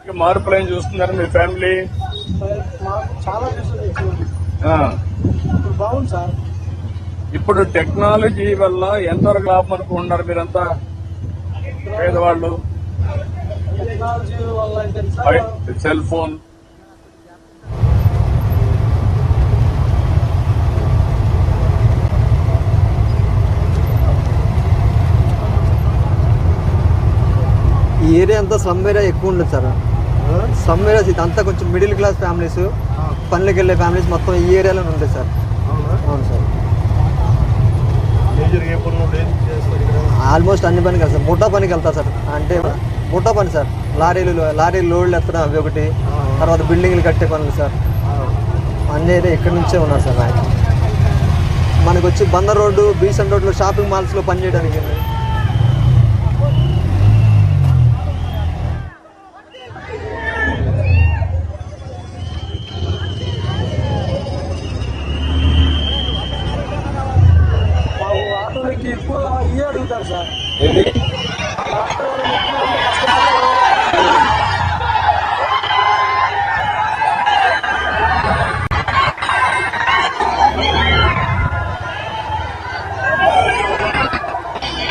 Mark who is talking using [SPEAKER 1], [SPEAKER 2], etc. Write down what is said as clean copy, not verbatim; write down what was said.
[SPEAKER 1] మార్పులు ఏం చూస్తున్నారు మీ ఫ్యామిలీ?
[SPEAKER 2] చాలా
[SPEAKER 1] ఆ.
[SPEAKER 2] ఇప్పుడు బాగుంది సార్.
[SPEAKER 1] ఇప్పుడు టెక్నాలజీ వల్ల ఎంతవరకు లాభం అనుకుంటున్నారు మీరంతా పేదవాళ్ళు?
[SPEAKER 2] టెక్నాలజీ వల్ల ఏంటంటే సార్,
[SPEAKER 1] సెల్ ఫోన్
[SPEAKER 3] ఈ ఏరియా అంతా స్లమ్ ఏరియా ఎక్కువ ఉండదు సార్. స్లమ్ ఏరియాస్ ఇదంతా కొంచెం మిడిల్ క్లాస్ ఫ్యామిలీస్, పనులకు వెళ్ళే ఫ్యామిలీస్ మొత్తం ఈ ఏరియాలోనే ఉంటాయి సార్. అవును సార్. ఆల్మోస్ట్ అన్ని పనికి వెళ్తారు సార్. ముఠా పనికి వెళ్తారు సార్. అంటే ముఠా పని సార్. లారీలు లోడ్లు ఎత్తడం అవి ఒకటి, తర్వాత బిల్డింగ్లు కట్టే పనులు సార్. అన్ని ఏరియా ఇక్కడి నుంచే ఉన్నారు సార్. మనకు వచ్చి బందర్ రోడ్డు, బీసన్ రోడ్లో షాపింగ్ మాల్స్లో పనిచేయడానికి
[SPEAKER 2] ఆటోలకి ఎక్కువ ఇవే అడుగుతారు సార్.